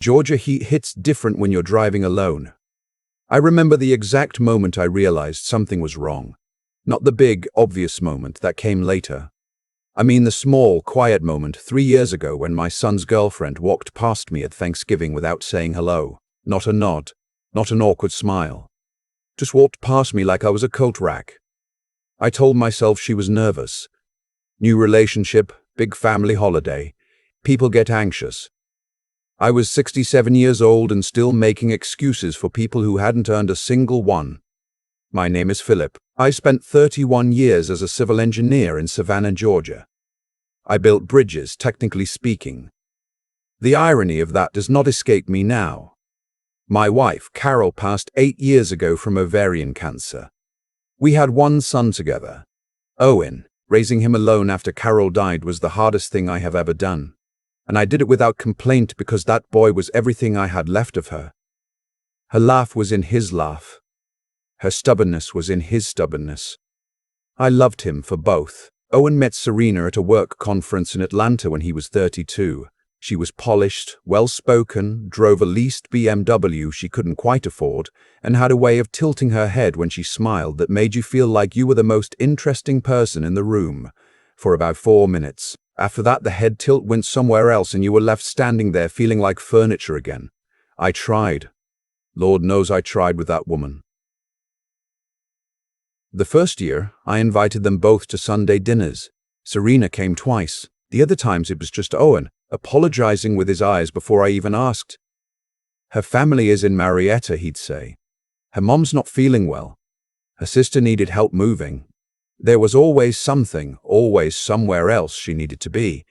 Georgia heat hits different when you're driving alone. I remember the exact moment I realized something was wrong. Not the big, obvious moment that came later. I mean the small, quiet moment 3 years ago when my son's girlfriend walked past me at Thanksgiving without saying hello. Not a nod, not an awkward smile. Just walked past me like I was a coat rack. I told myself she was nervous. New relationship, big family holiday. People get anxious. I was 67 years old and still making excuses for people who hadn't earned a single one. My name is Philip. I spent 31 years as a civil engineer in Savannah, Georgia. I built bridges, technically speaking. The irony of that does not escape me now. My wife, Carol, passed 8 years ago from ovarian cancer. We had one son together, Owen. Raising him alone after Carol died was the hardest thing I have ever done. And I did it without complaint because that boy was everything I had left of her. Her laugh was in his laugh. Her stubbornness was in his stubbornness. I loved him for both. Owen met Serena at a work conference in Atlanta when he was 32. She was polished, well-spoken, drove a leased BMW she couldn't quite afford, and had a way of tilting her head when she smiled that made you feel like you were the most interesting person in the room. For about 4 minutes. After that, the head tilt went somewhere else and you were left standing there feeling like furniture again. I tried. Lord knows I tried with that woman. The first year, I invited them both to Sunday dinners. Serena came twice. The other times it was just Owen, apologizing with his eyes before I even asked. Her family is in Marietta, he'd say. Her mom's not feeling well. Her sister needed help moving. There was always something, always somewhere else she needed to be.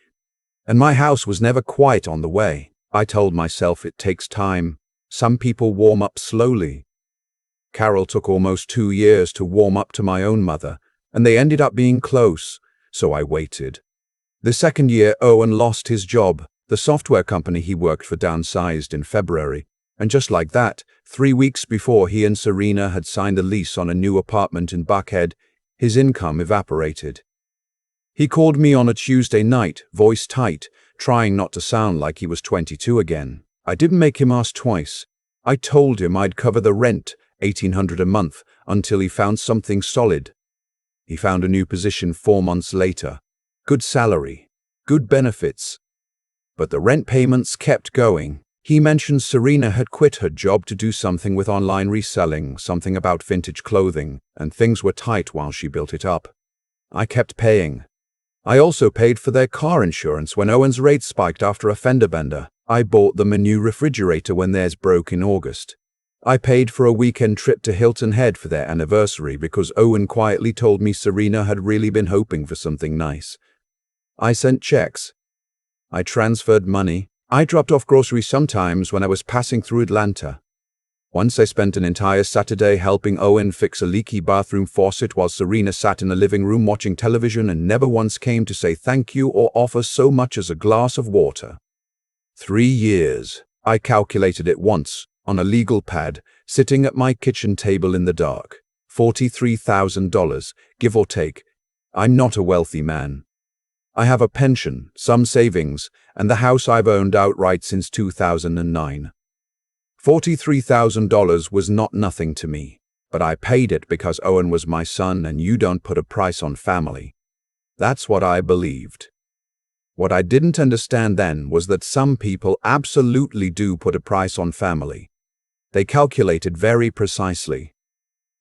And my house was never quite on the way. I told myself it takes time. Some people warm up slowly. Carol took almost 2 years to warm up to my own mother, and they ended up being close, so I waited. The second year, Owen lost his job. The software company he worked for downsized in February, and just like that, 3 weeks before he and Serena had signed a lease on a new apartment in Buckhead, his income evaporated. He called me on a Tuesday night, voice tight, trying not to sound like he was 22 again. I didn't make him ask twice. I told him I'd cover the rent, $1,800 a month, until he found something solid. He found a new position 4 months later. Good salary, good benefits. But the rent payments kept going. He mentioned Serena had quit her job to do something with online reselling, something about vintage clothing, and things were tight while she built it up. I kept paying. I also paid for their car insurance when Owen's rate spiked after a fender bender. I bought them a new refrigerator when theirs broke in August. I paid for a weekend trip to Hilton Head for their anniversary because Owen quietly told me Serena had really been hoping for something nice. I sent checks. I transferred money. I dropped off groceries sometimes when I was passing through Atlanta. Once I spent an entire Saturday helping Owen fix a leaky bathroom faucet while Serena sat in the living room watching television and never once came to say thank you or offer so much as a glass of water. 3 years. I calculated it once, on a legal pad, sitting at my kitchen table in the dark. $43,000, give or take. I'm not a wealthy man. I have a pension, some savings, and the house I've owned outright since 2009. $43,000 was not nothing to me, but I paid it because Owen was my son and you don't put a price on family. That's what I believed. What I didn't understand then was that some people absolutely do put a price on family. They calculate it very precisely.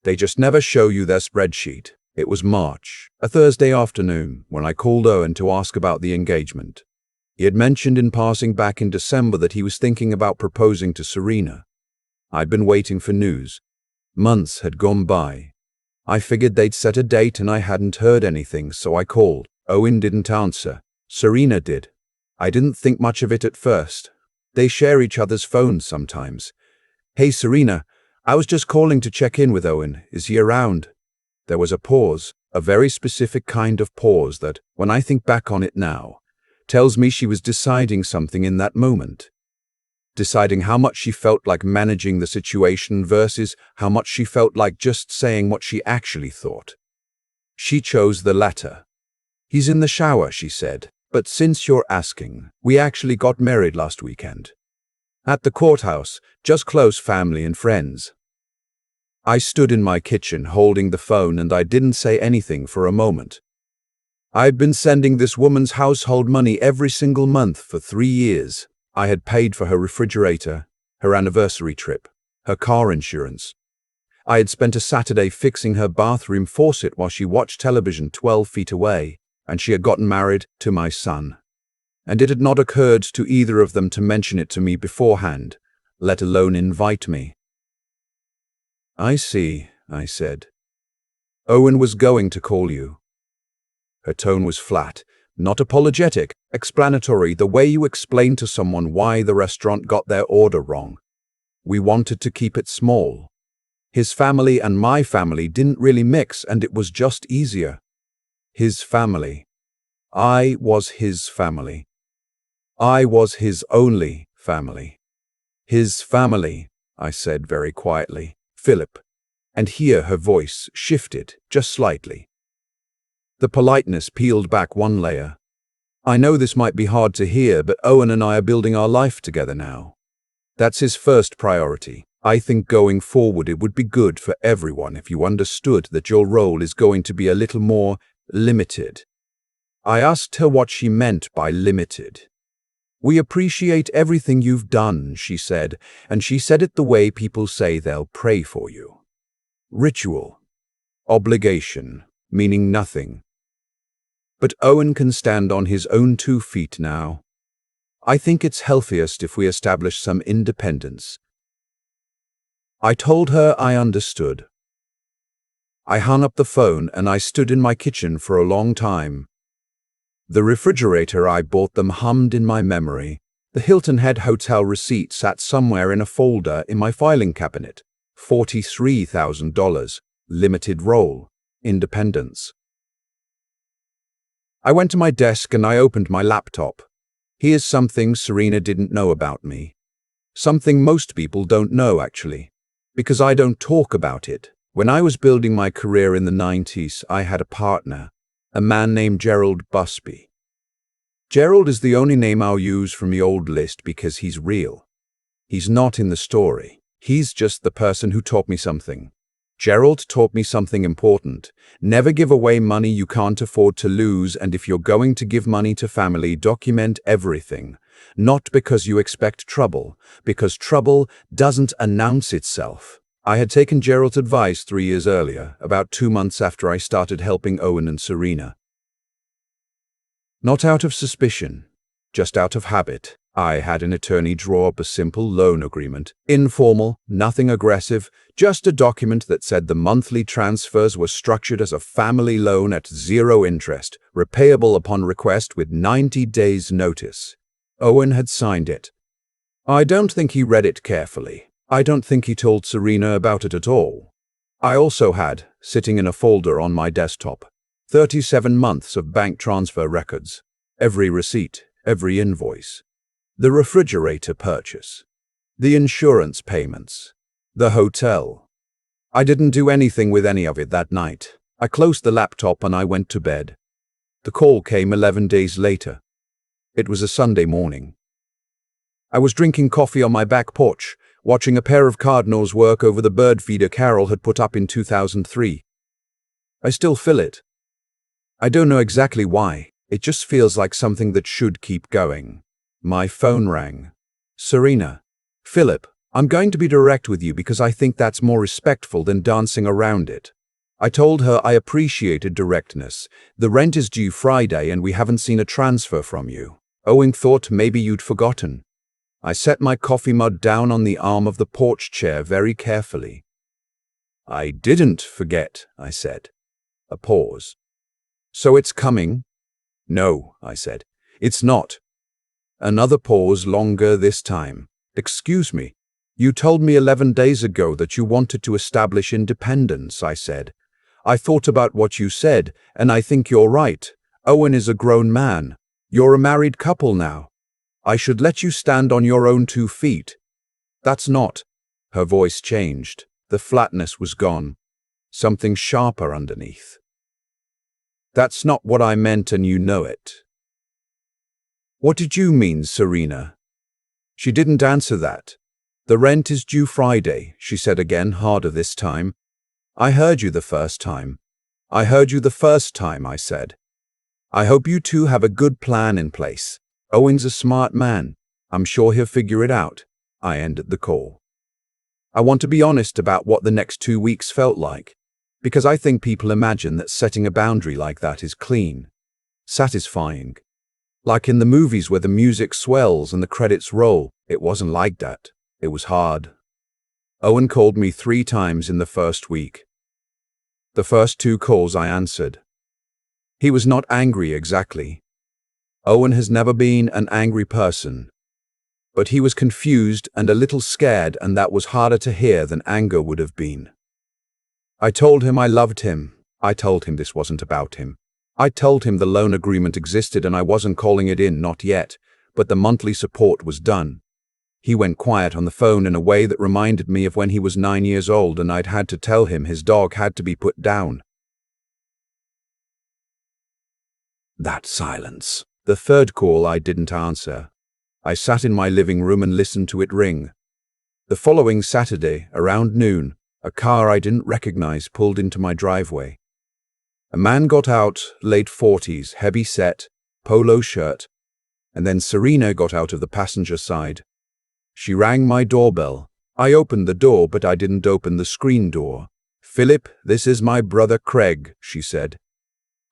They just never show you their spreadsheet. It was March, a Thursday afternoon, when I called Owen to ask about the engagement. He had mentioned in passing back in December that he was thinking about proposing to Serena. I'd been waiting for news. Months had gone by. I figured they'd set a date and I hadn't heard anything, so I called. Owen didn't answer. Serena did. I didn't think much of it at first. They share each other's phones sometimes. Hey Serena, I was just calling to check in with Owen. Is he around? There was a pause, a very specific kind of pause that, when I think back on it now, tells me she was deciding something in that moment. Deciding how much she felt like managing the situation versus how much she felt like just saying what she actually thought. She chose the latter. He's in the shower, she said, but since you're asking, we actually got married last weekend. At the courthouse, just close family and friends. I stood in my kitchen holding the phone and I didn't say anything for a moment. I'd been sending this woman's household money every single month for 3 years. I had paid for her refrigerator, her anniversary trip, her car insurance. I had spent a Saturday fixing her bathroom faucet while she watched television 12 feet away, and she had gotten married to my son. And it had not occurred to either of them to mention it to me beforehand, let alone invite me. I see, I said. Owen was going to call you. Her tone was flat, not apologetic, explanatory, the way you explain to someone why the restaurant got their order wrong. We wanted to keep it small. His family and my family didn't really mix, and it was just easier. His family. I was his family. I was his only family. His family, I said very quietly. Philip. And here her voice shifted, just slightly. The politeness peeled back one layer. I know this might be hard to hear, but Owen and I are building our life together now. That's his first priority. I think going forward it would be good for everyone if you understood that your role is going to be a little more limited. I asked her what she meant by limited. We appreciate everything you've done, she said, and she said it the way people say they'll pray for you. Ritual. Obligation. Meaning nothing. But Owen can stand on his own 2 feet now. I think it's healthiest if we establish some independence. I told her I understood. I hung up the phone and I stood in my kitchen for a long time. The refrigerator I bought them hummed in my memory. The Hilton Head Hotel receipt sat somewhere in a folder in my filing cabinet. $43,000. Limited role. Independence. I went to my desk and I opened my laptop. Here's something Serena didn't know about me. Something most people don't know, actually. Because I don't talk about it. When I was building my career in the 90s, I had a partner, a man named Gerald Busby. Gerald is the only name I'll use from the old list because he's real. He's not in the story. He's just the person who taught me something. Gerald taught me something important. Never give away money you can't afford to lose, and if you're going to give money to family, document everything. Not because you expect trouble, because trouble doesn't announce itself. I had taken Gerald's advice 3 years earlier, about 2 months after I started helping Owen and Serena. Not out of suspicion, just out of habit. I had an attorney draw up a simple loan agreement. Informal, nothing aggressive, just a document that said the monthly transfers were structured as a family loan at 0 interest, repayable upon request with 90 days' notice. Owen had signed it. I don't think he read it carefully. I don't think he told Serena about it at all. I also had, sitting in a folder on my desktop, 37 months of bank transfer records, every receipt, every invoice. The refrigerator purchase, the insurance payments, the hotel. I didn't do anything with any of it that night. I closed the laptop and I went to bed. The call came 11 days later. It was a Sunday morning. I was drinking coffee on my back porch, watching a pair of cardinals work over the bird feeder Carol had put up in 2003. I still feel it. I don't know exactly why. It just feels like something that should keep going. My phone rang. Serena. Philip, I'm going to be direct with you because I think that's more respectful than dancing around it. I told her I appreciated directness. The rent is due Friday and we haven't seen a transfer from you. Owen thought maybe you'd forgotten. I set my coffee mug down on the arm of the porch chair very carefully. I didn't forget, I said. A pause. So it's coming? No, I said. It's not. Another pause, longer this time. Excuse me. You told me 11 days ago that you wanted to establish independence, I said. I thought about what you said, and I think you're right. Owen is a grown man. You're a married couple now. I should let you stand on your own 2 feet. That's not. Her voice changed. The flatness was gone. Something sharper underneath. That's not what I meant, and you know it. What did you mean, Serena? She didn't answer that. The rent is due Friday, she said again, harder this time. I heard you the first time. I heard you the first time, I said. I hope you two have a good plan in place. Owen's a smart man. I'm sure he'll figure it out. I ended the call. I want to be honest about what the next 2 weeks felt like, because I think people imagine that setting a boundary like that is clean, satisfying. Like in the movies where the music swells and the credits roll, it wasn't like that. It was hard. Owen called me 3 times in the first week. The first 2 calls I answered. He was not angry exactly. Owen has never been an angry person. But he was confused and a little scared, and that was harder to hear than anger would have been. I told him I loved him. I told him this wasn't about him. I told him the loan agreement existed and I wasn't calling it in, not yet, but the monthly support was done. He went quiet on the phone in a way that reminded me of when he was 9 years old and I'd had to tell him his dog had to be put down. That silence. The third call I didn't answer. I sat in my living room and listened to it ring. The following Saturday, around noon, a car I didn't recognize pulled into my driveway. A man got out, late 40s, heavy set, polo shirt, and then Serena got out of the passenger side. She rang my doorbell. I opened the door, but I didn't open the screen door. "Philip, this is my brother Craig," she said.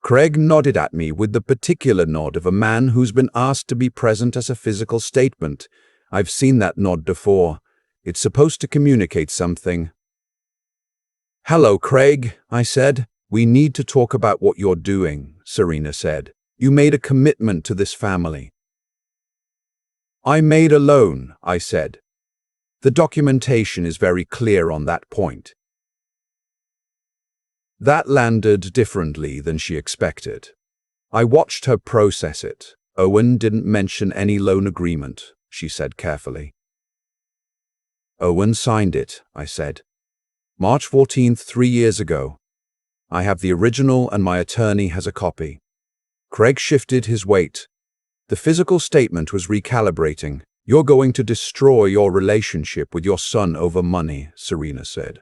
Craig nodded at me with the particular nod of a man who's been asked to be present as a physical statement. I've seen that nod before. It's supposed to communicate something. "Hello, Craig," I said. "We need to talk about what you're doing," Serena said. "You made a commitment to this family." "I made a loan," I said. "The documentation is very clear on that point." That landed differently than she expected. I watched her process it. "Owen didn't mention any loan agreement," she said carefully. "Owen signed it," I said. "March 14th, 3 years ago. I have the original and my attorney has a copy." Craig shifted his weight. The physical statement was recalibrating. "You're going to destroy your relationship with your son over money," Serena said.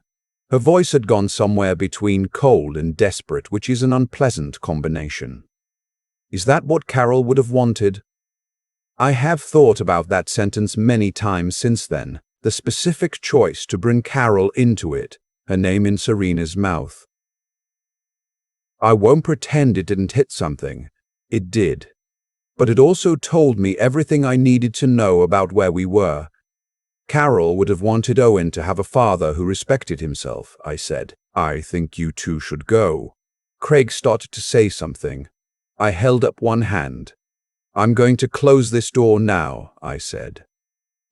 Her voice had gone somewhere between cold and desperate, which is an unpleasant combination. "Is that what Carol would have wanted?" I have thought about that sentence many times since then, the specific choice to bring Carol into it, her name in Serena's mouth. I won't pretend it didn't hit something. It did. But it also told me everything I needed to know about where we were. Carol would have wanted Owen to have a father who respected himself, I said. "I think you two should go." Craig started to say something. I held up one hand. "I'm going to close this door now," I said.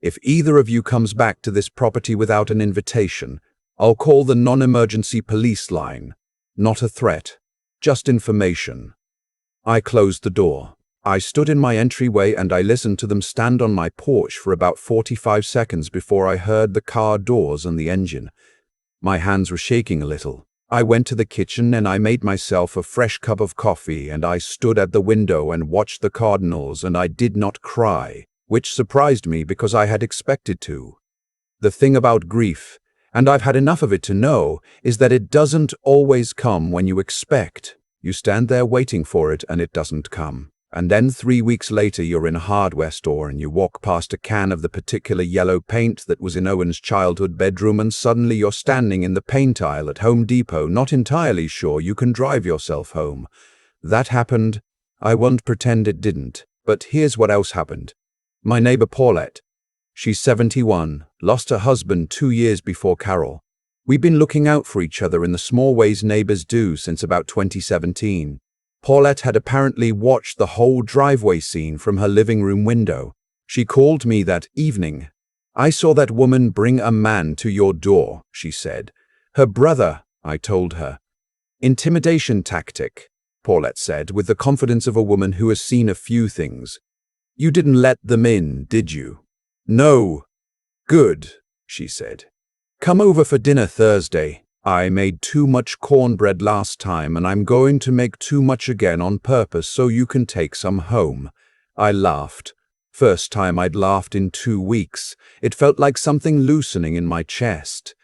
"If either of you comes back to this property without an invitation, I'll call the non-emergency police line. Not a threat, just information." I closed the door. I stood in my entryway and I listened to them stand on my porch for about 45 seconds before I heard the car doors and the engine. My hands were shaking a little. I went to the kitchen and I made myself a fresh cup of coffee and I stood at the window and watched the cardinals and I did not cry, which surprised me because I had expected to. The thing about grief, and I've had enough of it to know, is that it doesn't always come when you expect. You stand there waiting for it and it doesn't come. And then 3 weeks later you're in a hardware store and you walk past a can of the particular yellow paint that was in Owen's childhood bedroom and suddenly you're standing in the paint aisle at Home Depot not entirely sure you can drive yourself home. That happened. I won't pretend it didn't. But here's what else happened. My neighbor Paulette. She's 71, lost her husband 2 years before Carol. We've been looking out for each other in the small ways neighbors do since about 2017. Paulette had apparently watched the whole driveway scene from her living room window. She called me that evening. "I saw that woman bring a man to your door," she said. "Her brother," I told her. "Intimidation tactic," Paulette said, with the confidence of a woman who has seen a few things. "You didn't let them in, did you?" "No." "Good," she said. "Come over for dinner Thursday. I made too much cornbread last time and I'm going to make too much again on purpose so you can take some home." I laughed. First time I'd laughed in 2 weeks. It felt like something loosening in my chest.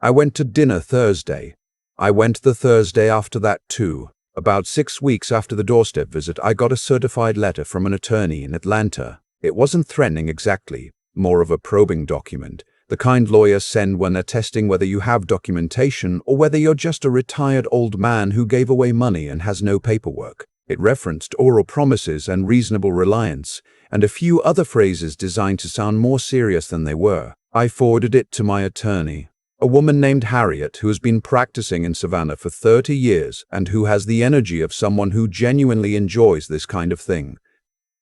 I went to dinner Thursday. I went the Thursday after that too. About 6 weeks after the doorstep visit, I got a certified letter from an attorney in Atlanta. It wasn't threatening exactly, more of a probing document. The kind lawyers send when they're testing whether you have documentation or whether you're just a retired old man who gave away money and has no paperwork. It referenced oral promises and reasonable reliance, and a few other phrases designed to sound more serious than they were. I forwarded it to my attorney, a woman named Harriet who has been practicing in Savannah for 30 years and who has the energy of someone who genuinely enjoys this kind of thing.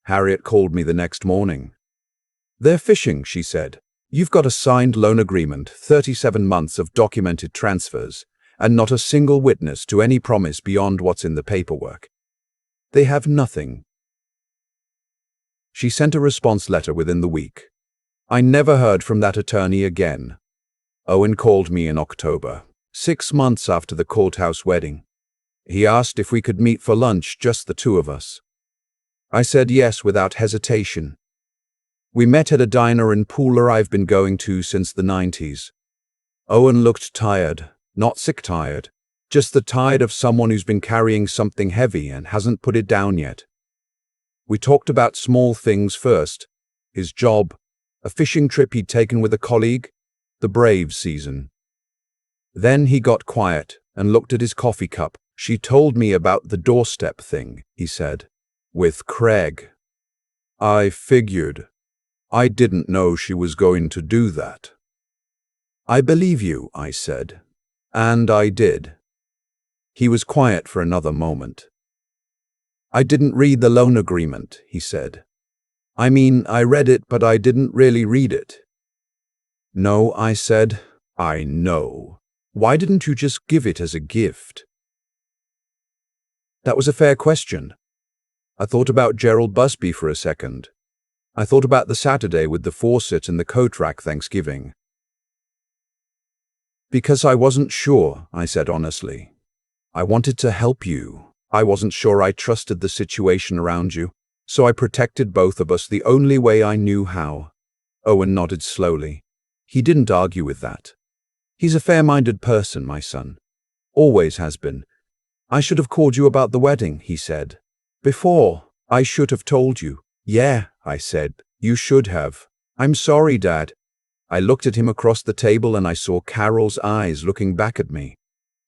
Harriet called me the next morning. "They're fishing," she said. "You've got a signed loan agreement, 37 months of documented transfers, and not a single witness to any promise beyond what's in the paperwork. They have nothing." She sent a response letter within the week. I never heard from that attorney again. Owen called me in October, 6 months after the courthouse wedding. He asked if we could meet for lunch, just the two of us. I said yes without hesitation. We met at a diner in Pooler I've been going to since the 90s. Owen looked tired, not sick tired, just the tired of someone who's been carrying something heavy and hasn't put it down yet. We talked about small things first: his job, a fishing trip he'd taken with a colleague, the Braves season. Then he got quiet and looked at his coffee cup. "She told me about the doorstep thing," he said. "With Craig. I figured. I didn't know she was going to do that." "I believe you," I said. And I did. He was quiet for another moment. "I didn't read the loan agreement," he said. "I mean, I read it, but I didn't really read it." "No," I said. "I know. Why didn't you just give it as a gift?" That was a fair question. I thought about Gerald Busby for a second. I thought about the Saturday with the faucet and the coat rack Thanksgiving. "Because I wasn't sure," I said honestly. "I wanted to help you. I wasn't sure I trusted the situation around you, so I protected both of us the only way I knew how." Owen nodded slowly. He didn't argue with that. He's a fair-minded person, my son. Always has been. "I should have called you about the wedding," he said. "Before, I should have told you." "Yeah," I said. "You should have." "I'm sorry, Dad." I looked at him across the table and I saw Carol's eyes looking back at me.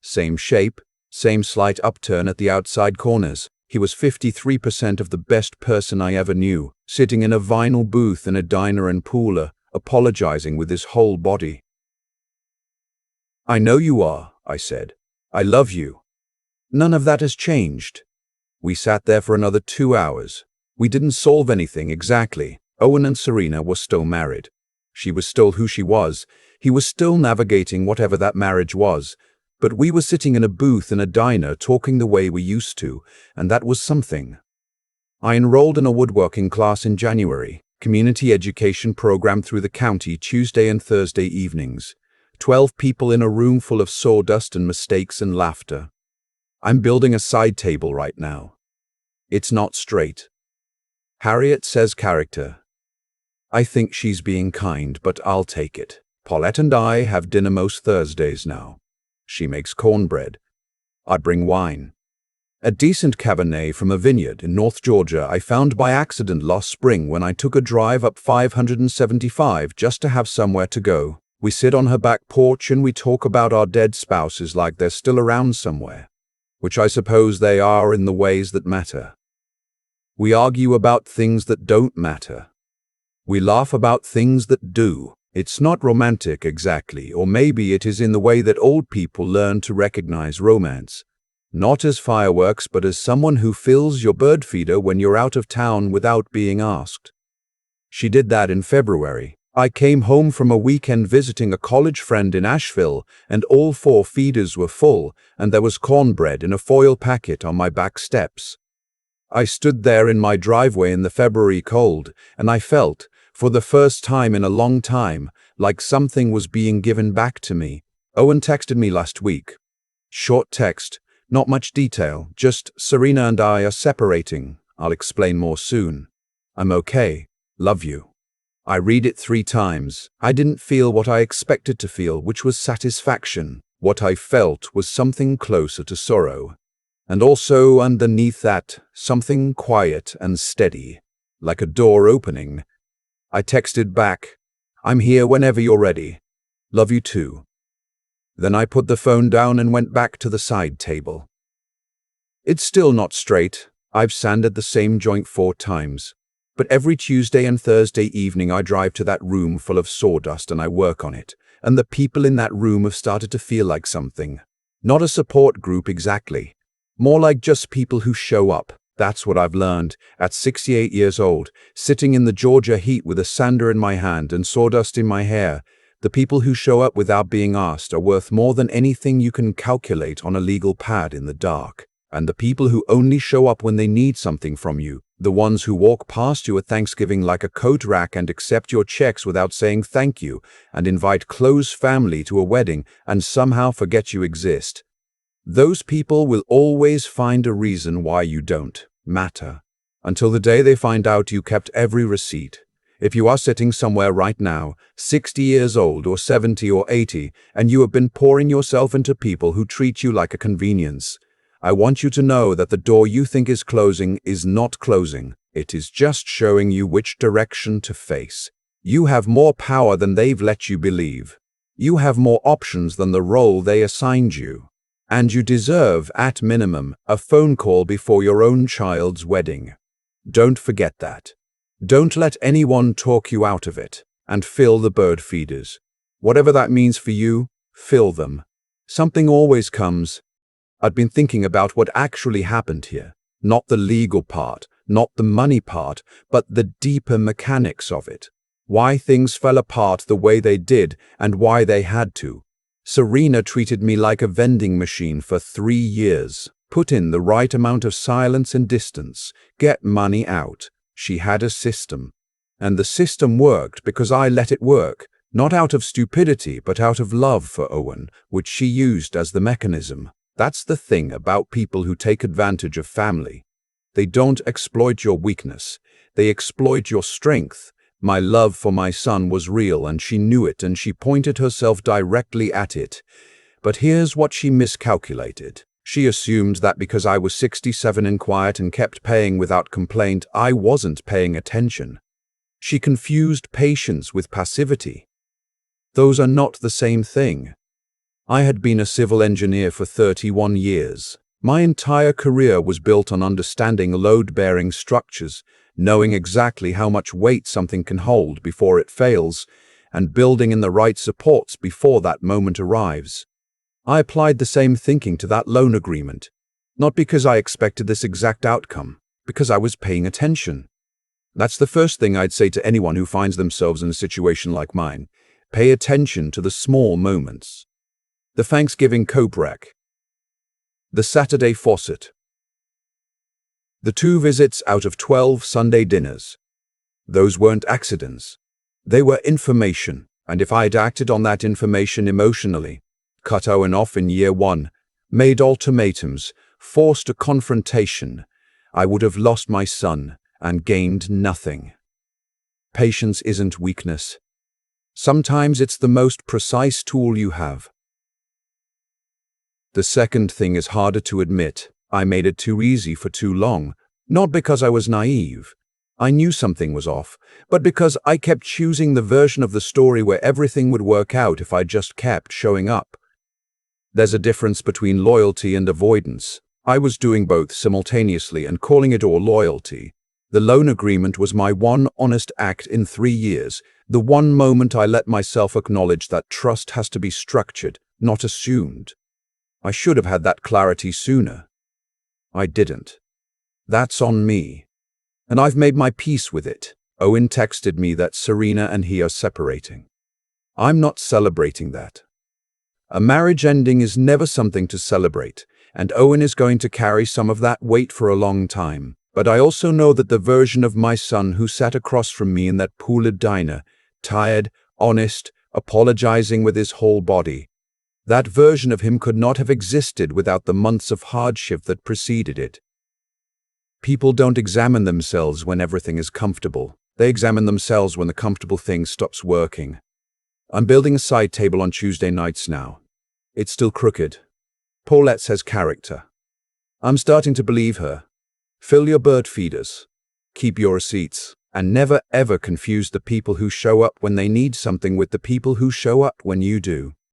Same shape, same slight upturn at the outside corners. He was 53% of the best person I ever knew, sitting in a vinyl booth in a diner in Pooler, apologizing with his whole body. "I know you are," I said. "I love you." None of that has changed. We sat there for another 2 hours. We didn't solve anything exactly. Owen and Serena were still married. She was still who she was. He was still navigating whatever that marriage was. But we were sitting in a booth in a diner talking the way we used to, and that was something. I enrolled in a woodworking class in January, community education program through the county Tuesday and Thursday evenings. 12 people in a room full of sawdust and mistakes and laughter. I'm building a side table right now. It's not straight. Harriet says character. I think she's being kind, but I'll take it. Paulette and I have dinner most Thursdays now. She makes cornbread. I bring wine. A decent Cabernet from a vineyard in North Georgia I found by accident last spring when I took a drive up 575 just to have somewhere to go. We sit on her back porch and we talk about our dead spouses like they're still around somewhere, which I suppose they are in the ways that matter. We argue about things that don't matter. We laugh about things that do. It's not romantic exactly, or maybe it is in the way that old people learn to recognize romance. Not as fireworks, but as someone who fills your bird feeder when you're out of town without being asked. She did that in February. I came home from a weekend visiting a college friend in Asheville, and all 4 feeders were full, and there was cornbread in a foil packet on my back steps. I stood there in my driveway in the February cold, and I felt, for the first time in a long time, like something was being given back to me. Owen texted me last week. Short text, not much detail, just "Serena and I are separating. I'll explain more soon. I'm okay. Love you. I read it 3 times. I didn't feel what I expected to feel, which was satisfaction. What I felt was something closer to sorrow. And also underneath that, something quiet and steady, like a door opening. I texted back, "I'm here whenever you're ready. Love you too." Then I put the phone down and went back to the side table. It's still not straight. I've sanded the same joint 4 times. But every Tuesday and Thursday evening I drive to that room full of sawdust and I work on it. And the people in that room have started to feel like something. Not a support group exactly. More like just people who show up. That's what I've learned at 68 years old, sitting in the Georgia heat with a sander in my hand and sawdust in my hair. The people who show up without being asked are worth more than anything you can calculate on a legal pad in the dark. And the people who only show up when they need something from you, the ones who walk past you at Thanksgiving like a coat rack and accept your checks without saying thank you, and invite close family to a wedding and somehow forget you exist. Those people will always find a reason why you don't matter, until the day they find out you kept every receipt. If you are sitting somewhere right now, 60 years old or 70 or 80, and you have been pouring yourself into people who treat you like a convenience, I want you to know that the door you think is closing is not closing. It is just showing you which direction to face. You have more power than they've let you believe. You have more options than the role they assigned you. And you deserve, at minimum, a phone call before your own child's wedding. Don't forget that. Don't let anyone talk you out of it. And fill the bird feeders. Whatever that means for you, fill them. Something always comes. I'd been thinking about what actually happened here. Not the legal part, not the money part, but the deeper mechanics of it. Why things fell apart the way they did and why they had to. Serena treated me like a vending machine for 3 years. Put in the right amount of silence and distance. Get money out. She had a system. And the system worked because I let it work. Not out of stupidity, but out of love for Owen, which she used as the mechanism. That's the thing about people who take advantage of family. They don't exploit your weakness. They exploit your strength. My love for my son was real and she knew it and she pointed herself directly at it. But here's what she miscalculated. She assumed that because I was 67 and quiet and kept paying without complaint, I wasn't paying attention. She confused patience with passivity. Those are not the same thing. I had been a civil engineer for 31 years. My entire career was built on understanding load-bearing structures, knowing exactly how much weight something can hold before it fails, and building in the right supports before that moment arrives. I applied the same thinking to that loan agreement, not because I expected this exact outcome, because I was paying attention. That's the first thing I'd say to anyone who finds themselves in a situation like mine. Pay attention to the small moments. The Thanksgiving coat rack. The Saturday faucet. The 2 visits out of 12 Sunday dinners. Those weren't accidents. They were information, and if I'd acted on that information emotionally, cut Owen off in year 1, made ultimatums, forced a confrontation, I would have lost my son and gained nothing. Patience isn't weakness. Sometimes it's the most precise tool you have. The second thing is harder to admit. I made it too easy for too long, not because I was naive. I knew something was off, but because I kept choosing the version of the story where everything would work out if I just kept showing up. There's a difference between loyalty and avoidance. I was doing both simultaneously and calling it all loyalty. The loan agreement was my one honest act in 3 years, the one moment I let myself acknowledge that trust has to be structured, not assumed. I should have had that clarity sooner. I didn't. That's on me. And I've made my peace with it. Owen texted me that Serena and he are separating. I'm not celebrating that. A marriage ending is never something to celebrate, and Owen is going to carry some of that weight for a long time. But I also know that the version of my son who sat across from me in that Pooled diner, tired, honest, apologizing with his whole body, that version of him could not have existed without the months of hardship that preceded it. People don't examine themselves when everything is comfortable. They examine themselves when the comfortable thing stops working. I'm building a side table on Tuesday nights now. It's still crooked. Paulette says character. I'm starting to believe her. Fill your bird feeders. Keep your receipts. And never ever confuse the people who show up when they need something with the people who show up when you do.